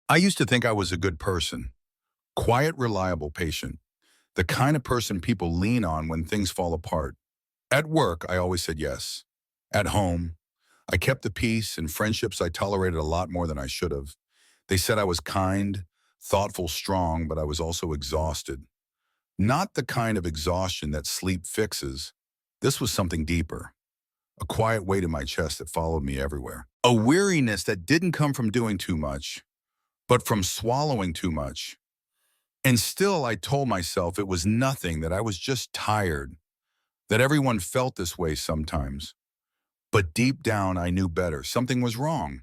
I used to think I was a good person, quiet, reliable patient, the kind of person people lean on when things fall apart. At work, I always said yes. At home, I kept the peace, and friendships I tolerated a lot more than I should have. They said I was kind, thoughtful, strong, but I was also exhausted. Not the kind of exhaustion that sleep fixes. This was something deeper, a quiet weight in my chest that followed me everywhere. A weariness that didn't come from doing too much, but from swallowing too much. And still, I told myself it was nothing, that I was just tired, that everyone felt this way sometimes. But deep down, I knew better. Something was wrong.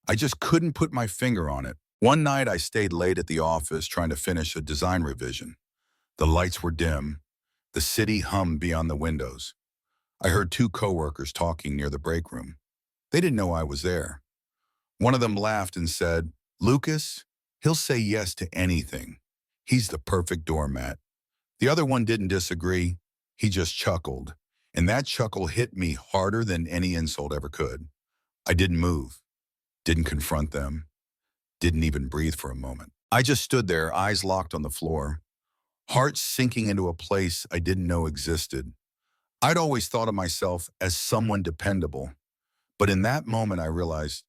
I just couldn't put my finger on it. One night, I stayed late at the office trying to finish a design revision. The lights were dim. The city hummed beyond the windows. I heard two coworkers talking near the break room. They didn't know I was there. One of them laughed and said, "Lucas, he'll say yes to anything. He's the perfect doormat." The other one didn't disagree. He just chuckled. And that chuckle hit me harder than any insult ever could. I didn't move, didn't confront them, didn't even breathe for a moment. I just stood there, eyes locked on the floor, heart sinking into a place I didn't know existed. I'd always thought of myself as someone dependable, but in that moment I realized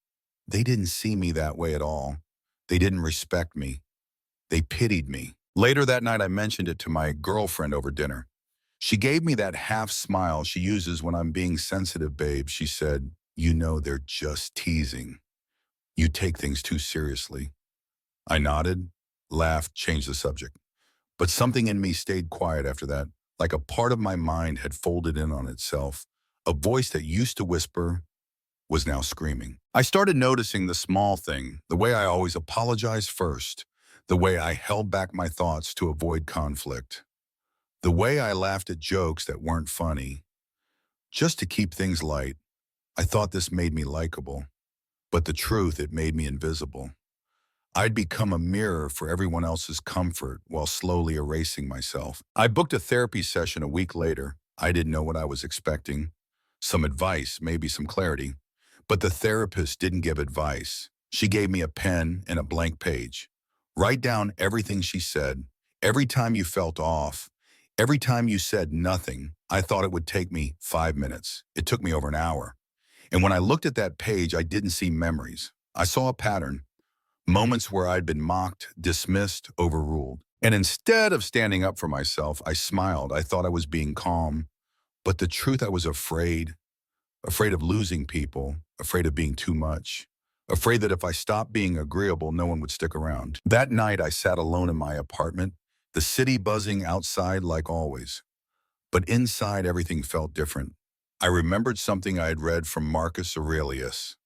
they didn't see me that way at all. They didn't respect me. They pitied me. Later that night, I mentioned it to my girlfriend over dinner. She gave me that half smile she uses when I'm being sensitive, babe. She said, "You know they're just teasing. You take things too seriously." I nodded, laughed, changed the subject. But something in me stayed quiet after that, like a part of my mind had folded in on itself. A voice that used to whisper was now screaming. I started noticing the small thing, the way I always apologized first, the way I held back my thoughts to avoid conflict, the way I laughed at jokes that weren't funny, just to keep things light. I thought this made me likable, but the truth, it made me invisible. I'd become a mirror for everyone else's comfort while slowly erasing myself. I booked a therapy session a week later. I didn't know what I was expecting. Some advice, maybe some clarity. But the therapist didn't give advice. She gave me a pen and a blank page. Write down everything she said, every time you felt off, every time you said nothing. I thought it would take me 5 minutes. It took me over an hour. And when I looked at that page, I didn't see memories. I saw a pattern, moments where I'd been mocked, dismissed, overruled. And instead of standing up for myself, I smiled. I thought I was being calm. But the truth, I was afraid of losing people, afraid of being too much, afraid that if I stopped being agreeable, no one would stick around. That night, I sat alone in my apartment, the city buzzing outside like always. But inside, everything felt different. I remembered something I had read from Marcus Aurelius.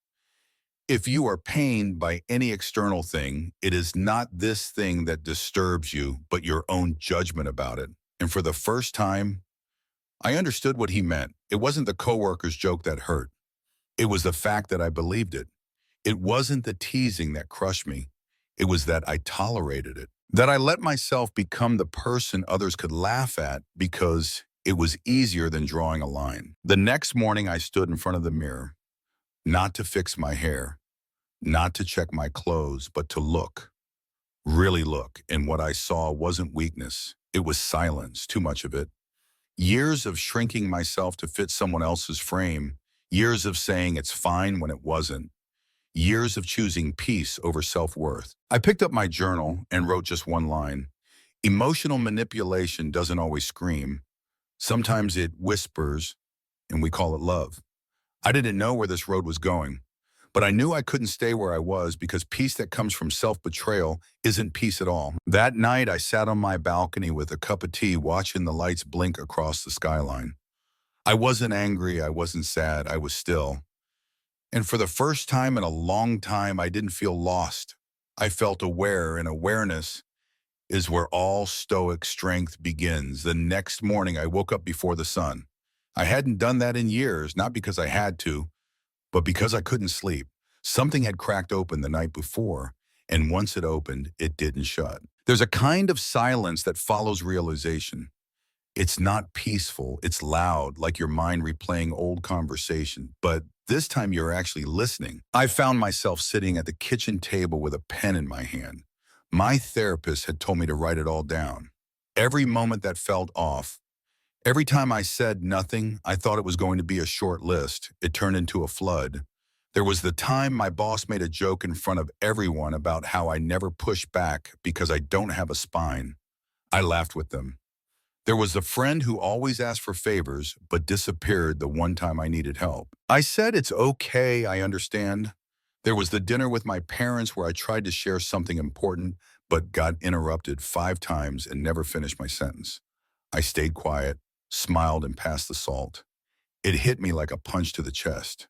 If you are pained by any external thing, it is not this thing that disturbs you, but your own judgment about it. And for the first time, I understood what he meant. It wasn't the coworker's joke that hurt. It was the fact that I believed it. It wasn't the teasing that crushed me. It was that I tolerated it. That I let myself become the person others could laugh at because it was easier than drawing a line. The next morning, I stood in front of the mirror, not to fix my hair, not to check my clothes, but to look, really look. And what I saw wasn't weakness. It was silence, too much of it. Years of shrinking myself to fit someone else's frame, years of saying it's fine when it wasn't, years of choosing peace over self-worth. I picked up my journal and wrote just one line. Emotional manipulation doesn't always scream. Sometimes it whispers, and we call it love. I didn't know where this road was going, but I knew I couldn't stay where I was because peace that comes from self-betrayal isn't peace at all. That night, I sat on my balcony with a cup of tea, watching the lights blink across the skyline. I wasn't angry, I wasn't sad, I was still. And for the first time in a long time, I didn't feel lost. I felt aware, and awareness is where all Stoic strength begins. The next morning, I woke up before the sun. I hadn't done that in years, not because I had to, but because I couldn't sleep. Something had cracked open the night before, and once it opened, it didn't shut. There's a kind of silence that follows realization. It's not peaceful, it's loud, like your mind replaying old conversation, but This time you're actually listening. I found myself sitting at the kitchen table with a pen in my hand. My therapist had told me to write it all down. Every moment that felt off, every time I said nothing, I thought it was going to be a short list. It turned into a flood. There was the time my boss made a joke in front of everyone about how I never push back because I don't have a spine. I laughed with them. There was a friend who always asked for favors but disappeared the one time I needed help. I said it's okay, I understand. There was the dinner with my parents where I tried to share something important but got interrupted 5 times and never finished my sentence. I stayed quiet, smiled, and passed the salt. It hit me like a punch to the chest.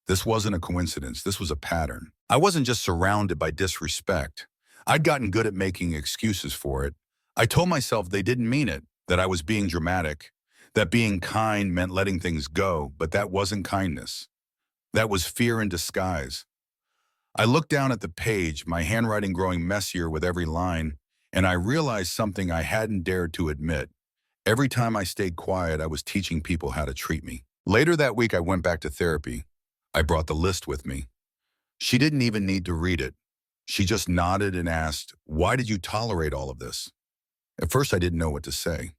This wasn't a coincidence, this was a pattern. I wasn't just surrounded by disrespect. I'd gotten good at making excuses for it. I told myself they didn't mean it, that I was being dramatic, that being kind meant letting things go, but that wasn't kindness. That was fear in disguise. I looked down at the page, my handwriting growing messier with every line, and I realized something I hadn't dared to admit. Every time I stayed quiet, I was teaching people how to treat me. Later that week, I went back to therapy. I brought the list with me. She didn't even need to read it. She just nodded and asked, "Why did you tolerate all of this?" At first, I didn't know what to say.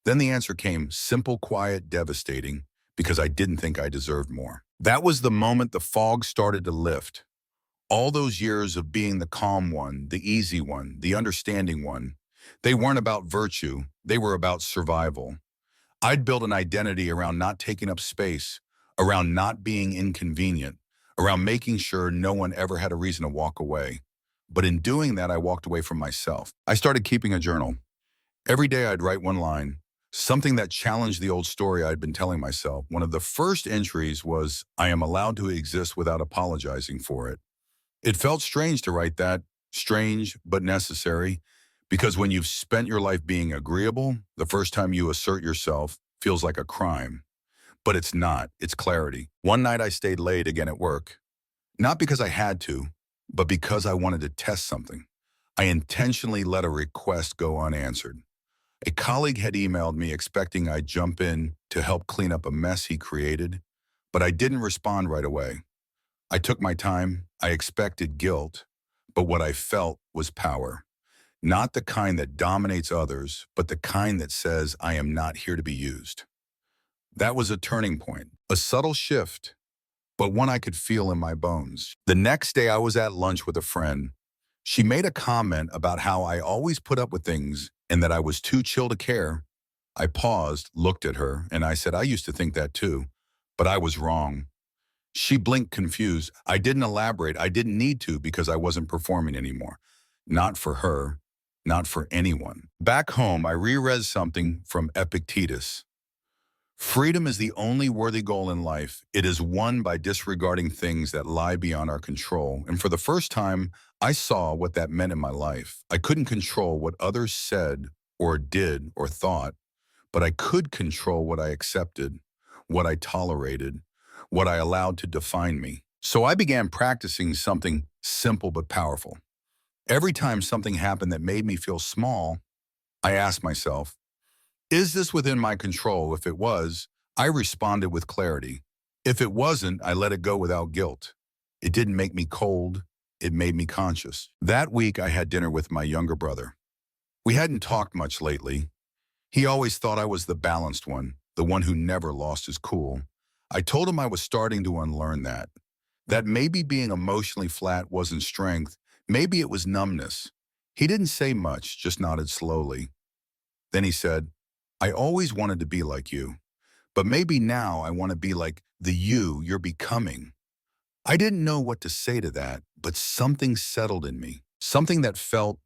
Then the answer came, simple, quiet, devastating, because I didn't think I deserved more. That was the moment the fog started to lift. All those years of being the calm one, the easy one, the understanding one, they weren't about virtue, they were about survival. I'd built an identity around not taking up space, around not being inconvenient, around making sure no one ever had a reason to walk away. But in doing that, I walked away from myself. I started keeping a journal. Every day I'd write one line, something that challenged the old story I'd been telling myself. One of the first entries was, "I am allowed to exist without apologizing for it." It felt strange to write that, strange but necessary, because when you've spent your life being agreeable, the first time you assert yourself feels like a crime. But it's not, it's clarity. One night I stayed late again at work, not because I had to, but because I wanted to test something. I intentionally let a request go unanswered. A colleague had emailed me expecting I'd jump in to help clean up a mess he created, but I didn't respond right away. I took my time. I expected guilt, but what I felt was power. Not the kind that dominates others, but the kind that says, "I am not here to be used." That was a turning point, a subtle shift, but one I could feel in my bones. The next day I was at lunch with a friend. She made a comment about how I always put up with things and that I was too chill to care. I paused, looked at her, and I said, "I used to think that too, but I was wrong." She blinked confused. I didn't elaborate. I didn't need to because I wasn't performing anymore. Not for her, not for anyone. Back home, I reread something from Epictetus. Freedom is the only worthy goal in life. It is won by disregarding things that lie beyond our control. And for the first time, I saw what that meant in my life. I couldn't control what others said or did or thought, but I could control what I accepted, what I tolerated, what I allowed to define me. So I began practicing something simple but powerful. Every time something happened that made me feel small, I asked myself, is this within my control? If it was, I responded with clarity. If it wasn't, I let it go without guilt. It didn't make me cold. It made me conscious. That week, I had dinner with my younger brother. We hadn't talked much lately. He always thought I was the balanced one, the one who never lost his cool. I told him I was starting to unlearn that maybe being emotionally flat wasn't strength, maybe it was numbness. He didn't say much, just nodded slowly. Then he said, "I always wanted to be like you, but maybe now I want to be like the you you're becoming." I didn't know what to say to that, but something settled in me, something that felt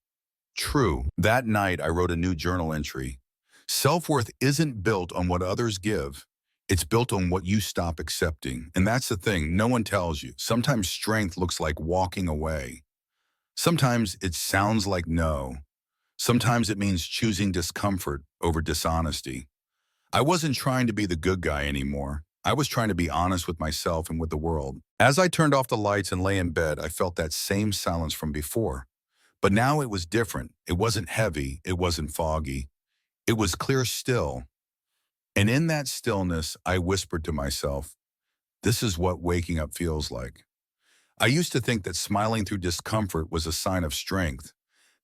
true. That night, I wrote a new journal entry. Self-worth isn't built on what others give. It's built on what you stop accepting. And that's the thing, no one tells you. Sometimes strength looks like walking away. Sometimes it sounds like no. Sometimes it means choosing discomfort over dishonesty. I wasn't trying to be the good guy anymore. I was trying to be honest with myself and with the world. As I turned off the lights and lay in bed, I felt that same silence from before. But now it was different. It wasn't heavy. It wasn't foggy. It was clear still. And in that stillness, I whispered to myself, This is what waking up feels like. I used to think that smiling through discomfort was a sign of strength,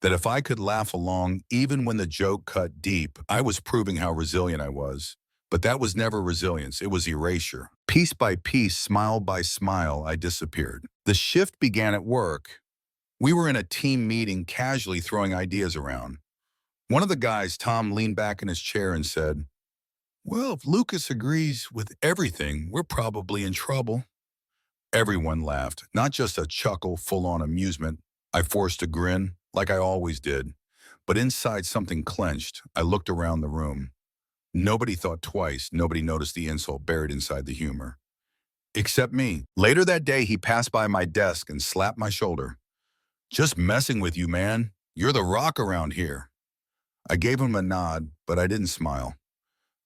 that if I could laugh along even when the joke cut deep, I was proving how resilient I was. But that was never resilience, it was erasure. Piece by piece, smile by smile, I disappeared. The shift began at work. We were in a team meeting casually throwing ideas around. One of the guys, Tom, leaned back in his chair and said, "Well, if Lucas agrees with everything, we're probably in trouble." Everyone laughed, not just a chuckle, full-on amusement. I forced a grin, like I always did. But inside something clenched. I looked around the room. Nobody thought twice. Nobody noticed the insult buried inside the humor. Except me. Later that day, he passed by my desk and slapped my shoulder. "Just messing with you, man. You're the rock around here." I gave him a nod, but I didn't smile.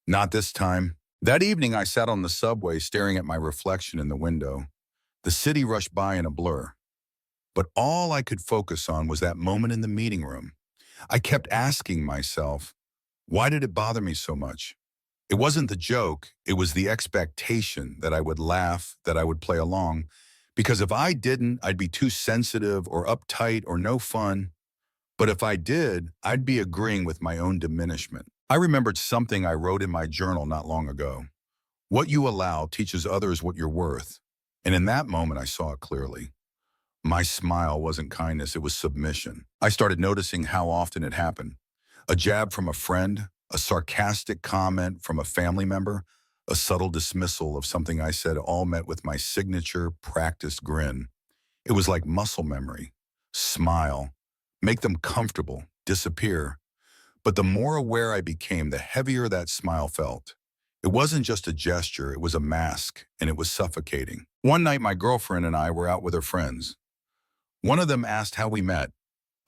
Not this time. That evening, I sat on the subway staring at my reflection in the window. The city rushed by in a blur. But all I could focus on was that moment in the meeting room. I kept asking myself, why did it bother me so much? It wasn't the joke, it was the expectation that I would laugh, that I would play along. Because if I didn't, I'd be too sensitive or uptight or no fun. But if I did, I'd be agreeing with my own diminishment. I remembered something I wrote in my journal not long ago. What you allow teaches others what you're worth. And in that moment, I saw it clearly. My smile wasn't kindness, it was submission. I started noticing how often it happened. A jab from a friend, a sarcastic comment from a family member, a subtle dismissal of something I said, all met with my signature, practiced grin. It was like muscle memory. Smile. Make them comfortable. Disappear. But the more aware I became, the heavier that smile felt. It wasn't just a gesture, it was a mask, and it was suffocating. One night, my girlfriend and I were out with her friends. One of them asked how we met.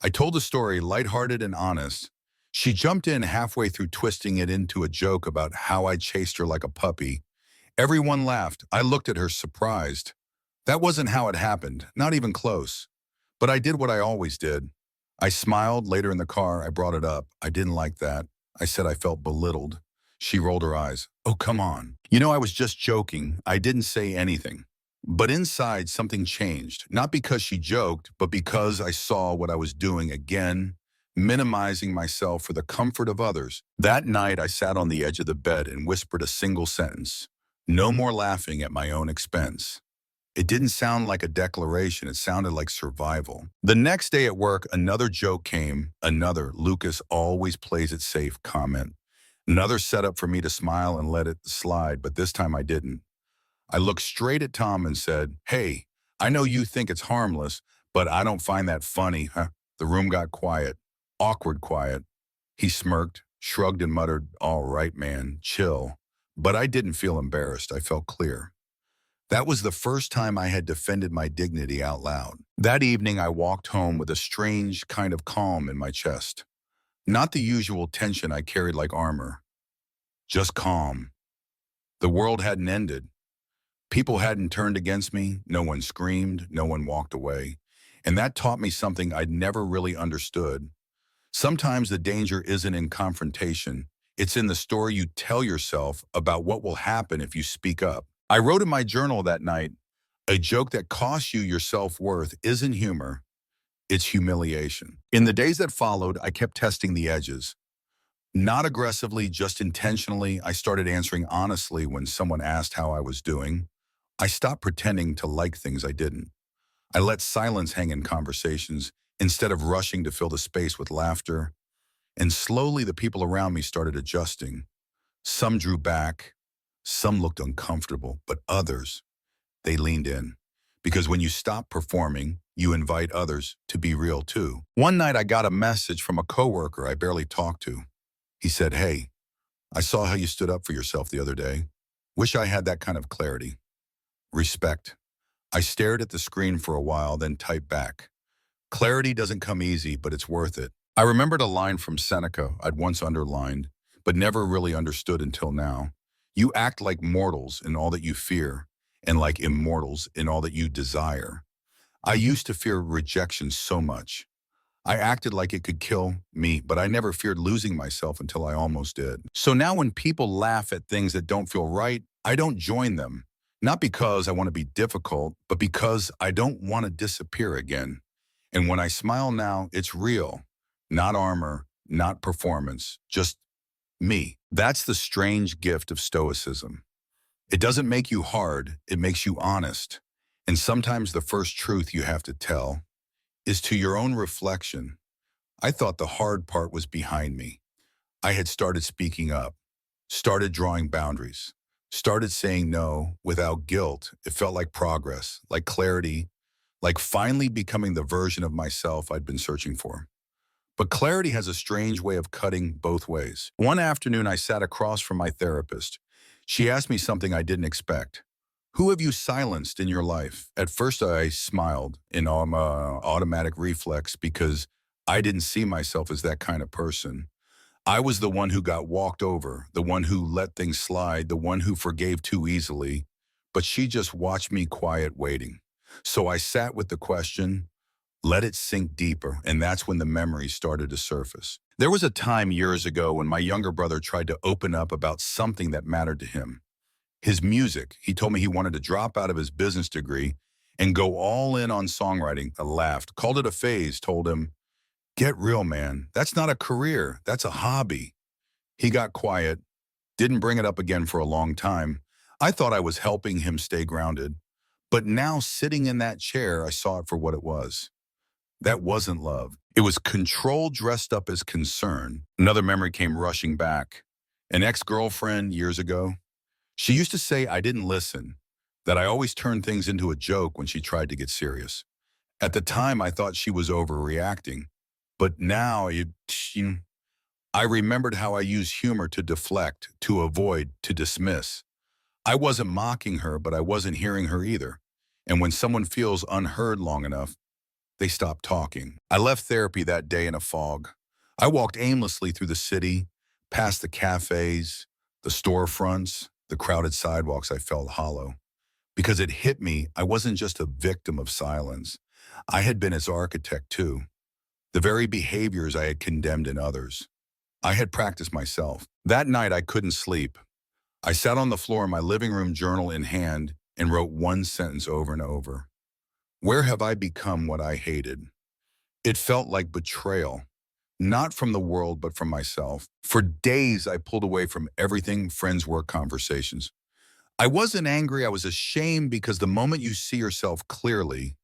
I told the story, lighthearted and honest. She jumped in halfway through, twisting it into a joke about how I chased her like a puppy. Everyone laughed. I looked at her, surprised. That wasn't how it happened, not even close. But I did what I always did. I smiled. Later in the car, I brought it up. I didn't like that. I said I felt belittled. She rolled her eyes. "Oh, come on. You know, I was just joking." I didn't say anything. But inside, something changed. Not because she joked, but because I saw what I was doing again, minimizing myself for the comfort of others. That night, I sat on the edge of the bed and whispered a single sentence. No more laughing at my own expense. It didn't sound like a declaration, it sounded like survival. The next day at work, another joke came, another "Lucas always plays it safe" comment. Another setup for me to smile and let it slide, but this time I didn't. I looked straight at Tom and said, "Hey, I know you think it's harmless, but I don't find that funny, huh?" The room got quiet, awkward quiet. He smirked, shrugged and muttered, "All right, man, chill." But I didn't feel embarrassed, I felt clear. That was the first time I had defended my dignity out loud. That evening, I walked home with a strange kind of calm in my chest. Not the usual tension I carried like armor, just calm. The world hadn't ended. People hadn't turned against me, no one screamed, no one walked away. And that taught me something I'd never really understood. Sometimes the danger isn't in confrontation, it's in the story you tell yourself about what will happen if you speak up. I wrote in my journal that night, a joke that costs you your self-worth isn't humor, it's humiliation. In the days that followed, I kept testing the edges. Not aggressively, just intentionally. I started answering honestly when someone asked how I was doing. I stopped pretending to like things I didn't. I let silence hang in conversations instead of rushing to fill the space with laughter. And slowly the people around me started adjusting. Some drew back, some looked uncomfortable, but others, they leaned in. Because when you stop performing, you invite others to be real too. One night I got a message from a coworker I barely talked to. He said, "Hey, I saw how you stood up for yourself the other day. Wish I had that kind of clarity. Respect." I stared at the screen for a while, then typed back. Clarity doesn't come easy, but it's worth it. I remembered a line from Seneca I'd once underlined, but never really understood until now. You act like mortals in all that you fear, and like immortals in all that you desire. I used to fear rejection so much. I acted like it could kill me, but I never feared losing myself until I almost did. So now when people laugh at things that don't feel right, I don't join them. Not because I want to be difficult, but because I don't want to disappear again. And when I smile now, it's real, not armor, not performance, just me. That's the strange gift of Stoicism. It doesn't make you hard, it makes you honest. And sometimes the first truth you have to tell is to your own reflection. I thought the hard part was behind me. I had started speaking up, started drawing boundaries, started saying no without guilt. It felt like progress, like clarity, like finally becoming the version of myself I'd been searching for. But clarity has a strange way of cutting both ways. One afternoon, I sat across from my therapist. She asked me something I didn't expect. Who have you silenced in your life? At first, I smiled in automatic reflex because I didn't see myself as that kind of person. I was the one who got walked over, the one who let things slide, the one who forgave too easily. But she just watched me quiet waiting. So I sat with the question, let it sink deeper, and that's when the memories started to surface. There was a time years ago when my younger brother tried to open up about something that mattered to him. His music. He told me he wanted to drop out of his business degree and go all in on songwriting. I laughed, called it a phase, told him, get real, man. That's not a career. That's a hobby. He got quiet, didn't bring it up again for a long time. I thought I was helping him stay grounded. But now sitting in that chair, I saw it for what it was. That wasn't love. It was control dressed up as concern. Another memory came rushing back. An ex-girlfriend years ago. She used to say I didn't listen, that I always turned things into a joke when she tried to get serious. At the time, I thought she was overreacting. But now, I remembered how I used humor to deflect, to avoid, to dismiss. I wasn't mocking her, but I wasn't hearing her either. And when someone feels unheard long enough, they stop talking. I left therapy that day in a fog. I walked aimlessly through the city, past the cafes, the storefronts, the crowded sidewalks. I felt hollow. Because it hit me, I wasn't just a victim of silence. I had been its architect too. The very behaviors I had condemned in others. I had practiced myself. That night I couldn't sleep. I sat on the floor in my living room, journal in hand, and wrote one sentence over and over. Where have I become what I hated? It felt like betrayal, not from the world, but from myself. For days, I pulled away from everything, friends, work, conversations. I wasn't angry, I was ashamed because the moment you see yourself clearly,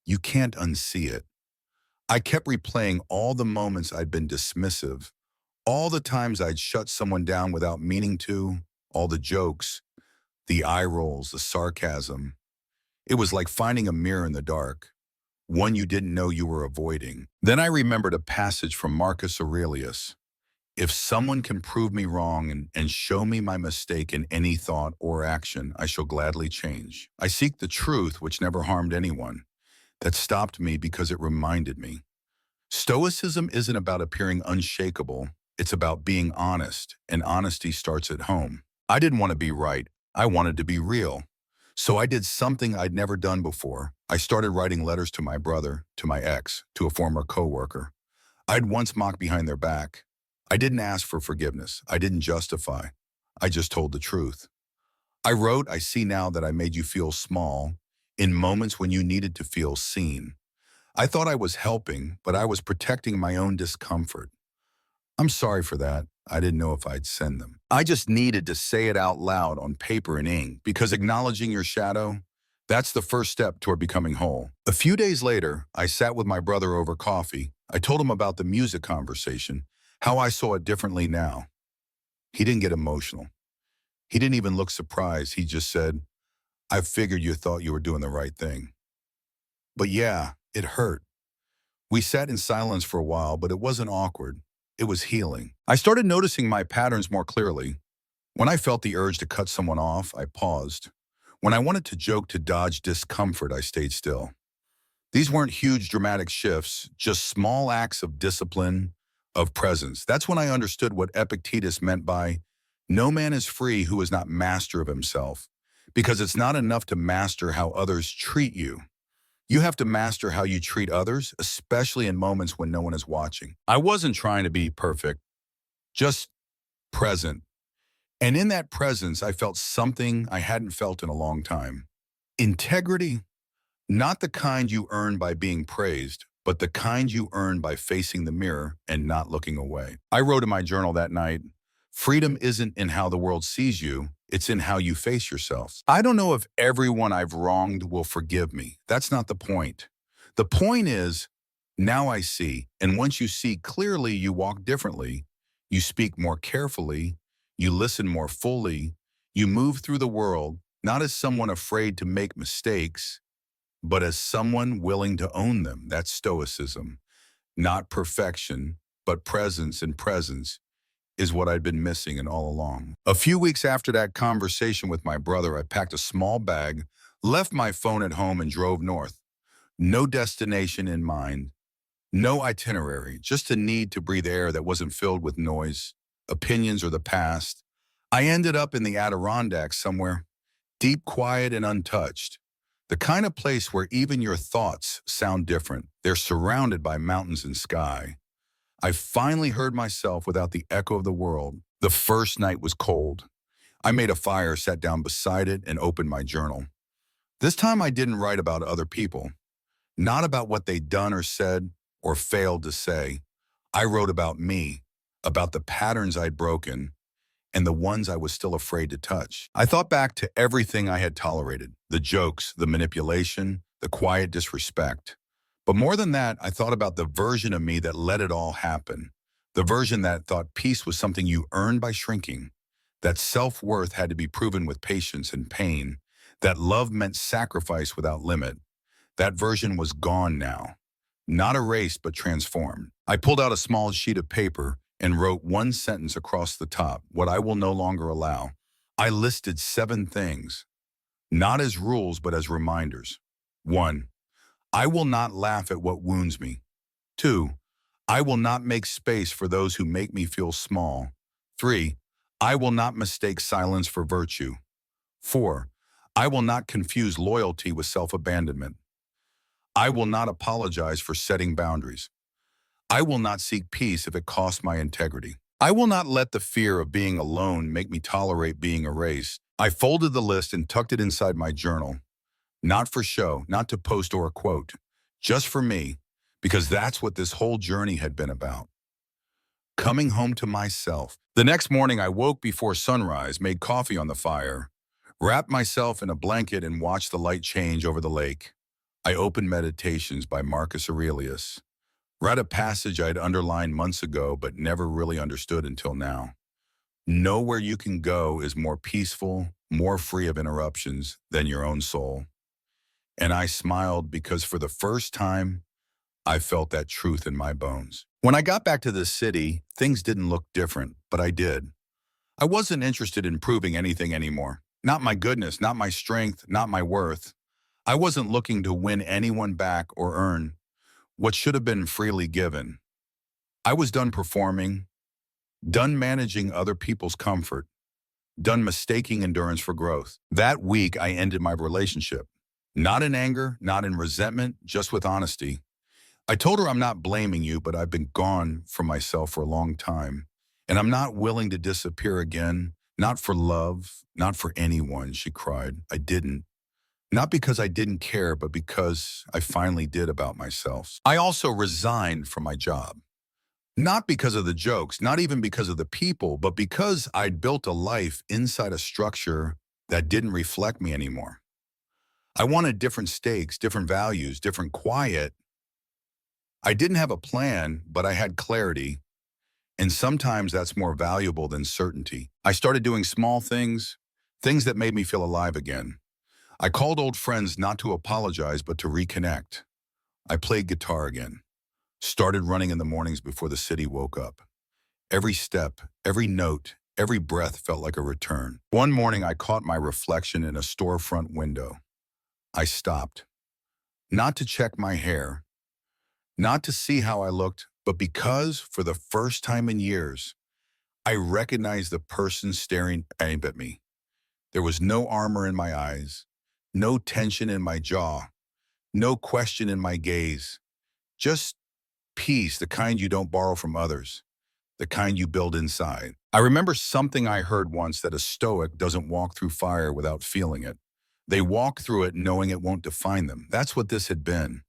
you can't unsee it. I kept replaying all the moments I'd been dismissive, all the times I'd shut someone down without meaning to, all the jokes, the eye rolls, the sarcasm. It was like finding a mirror in the dark, one you didn't know you were avoiding. Then I remembered a passage from Marcus Aurelius. If someone can prove me wrong and show me my mistake in any thought or action, I shall gladly change. I seek the truth which never harmed anyone, that stopped me because it reminded me. Stoicism isn't about appearing unshakable. It's about being honest, and honesty starts at home. I didn't want to be right. I wanted to be real. So I did something I'd never done before. I started writing letters to my brother, to my ex, to a former coworker. I'd once mocked behind their back. I didn't ask for forgiveness. I didn't justify. I just told the truth. I wrote, I see now that I made you feel small in moments when you needed to feel seen. I thought I was helping, but I was protecting my own discomfort. I'm sorry for that. I didn't know if I'd send them. I just needed to say it out loud on paper and ink because acknowledging your shadow, that's the first step toward becoming whole. A few days later, I sat with my brother over coffee. I told him about the music conversation, how I saw it differently now. He didn't get emotional. He didn't even look surprised. He just said, I figured you thought you were doing the right thing. But yeah, it hurt. We sat in silence for a while, but it wasn't awkward. It was healing. I started noticing my patterns more clearly. When I felt the urge to cut someone off, I paused. When I wanted to joke to dodge discomfort, I stayed still. These weren't huge dramatic shifts, just small acts of discipline, of presence. That's when I understood what Epictetus meant by, no man is free who is not master of himself, because it's not enough to master how others treat you. You have to master how you treat others, especially in moments when no one is watching. I wasn't trying to be perfect, just present. And in that presence, I felt something I hadn't felt in a long time. Integrity, not the kind you earn by being praised, but the kind you earn by facing the mirror and not looking away. I wrote in my journal that night, freedom isn't in how the world sees you, it's in how you face yourself. I don't know if everyone I've wronged will forgive me. That's not the point. The point is, now I see, and once you see clearly, you walk differently. You speak more carefully, you listen more fully, you move through the world, not as someone afraid to make mistakes, but as someone willing to own them. That's Stoicism. Not perfection, but presence, and presence is what I'd been missing and all along. A few weeks after that conversation with my brother, I packed a small bag, left my phone at home, and drove north. No destination in mind, no itinerary, just a need to breathe air that wasn't filled with noise, opinions, or the past. I ended up in the Adirondacks somewhere, deep, quiet, and untouched. The kind of place where even your thoughts sound different. They're surrounded by mountains and sky. I finally heard myself without the echo of the world. The first night was cold. I made a fire, sat down beside it, and opened my journal. This time I didn't write about other people, not about what they'd done or said or failed to say. I wrote about me, about the patterns I'd broken, and the ones I was still afraid to touch. I thought back to everything I had tolerated, the jokes, the manipulation, the quiet disrespect. But more than that, I thought about the version of me that let it all happen, the version that thought peace was something you earned by shrinking, that self-worth had to be proven with patience and pain, that love meant sacrifice without limit. That version was gone now, not erased but transformed. I pulled out a small sheet of paper and wrote one sentence across the top, what I will no longer allow. I listed 7 things, not as rules but as reminders. 1. I will not laugh at what wounds me. 2. I will not make space for those who make me feel small. 3. I will not mistake silence for virtue. 4. I will not confuse loyalty with self-abandonment. I will not apologize for setting boundaries. I will not seek peace if it costs my integrity. I will not let the fear of being alone make me tolerate being erased. I folded the list and tucked it inside my journal. Not for show, not to post or a quote, just for me, because that's what this whole journey had been about. Coming home to myself. The next morning I woke before sunrise, made coffee on the fire, wrapped myself in a blanket and watched the light change over the lake. I opened Meditations by Marcus Aurelius. Read a passage I'd underlined months ago but never really understood until now. Know where you can go is more peaceful, more free of interruptions than your own soul. And I smiled because for the first time, I felt that truth in my bones. When I got back to the city, things didn't look different, but I did. I wasn't interested in proving anything anymore. Not my goodness, not my strength, not my worth. I wasn't looking to win anyone back or earn what should have been freely given. I was done performing, done managing other people's comfort, done mistaking endurance for growth. That week, I ended my relationship. Not in anger, not in resentment, just with honesty. I told her, I'm not blaming you, but I've been gone from myself for a long time. And I'm not willing to disappear again, not for love, not for anyone, she cried. I didn't. Not because I didn't care, but because I finally did about myself. I also resigned from my job. Not because of the jokes, not even because of the people, but because I'd built a life inside a structure that didn't reflect me anymore. I wanted different stakes, different values, different quiet. I didn't have a plan, but I had clarity. And sometimes that's more valuable than certainty. I started doing small things, things that made me feel alive again. I called old friends not to apologize, but to reconnect. I played guitar again, started running in the mornings before the city woke up. Every step, every note, every breath felt like a return. One morning, I caught my reflection in a storefront window. I stopped, not to check my hair, not to see how I looked, but because, for the first time in years, I recognized the person staring at me. There was no armor in my eyes, no tension in my jaw, no question in my gaze, just peace, the kind you don't borrow from others. the kind you build inside. I remember something I heard once that a Stoic doesn't walk through fire without feeling it. They walk through it knowing it won't define them. That's what this had been.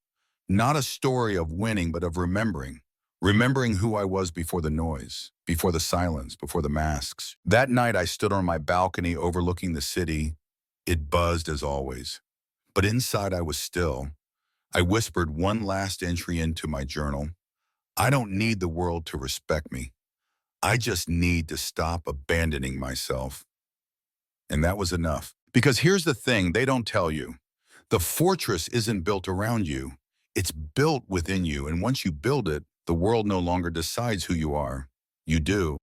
Not a story of winning, but of remembering. Remembering who I was before the noise, before the silence, before the masks. That night I stood on my balcony overlooking the city. It buzzed as always. But inside I was still. I whispered one last entry into my journal. I don't need the world to respect me. I just need to stop abandoning myself. And that was enough. Because here's the thing they don't tell you. The fortress isn't built around you. It's built within you. And once you build it, the world no longer decides who you are. You do.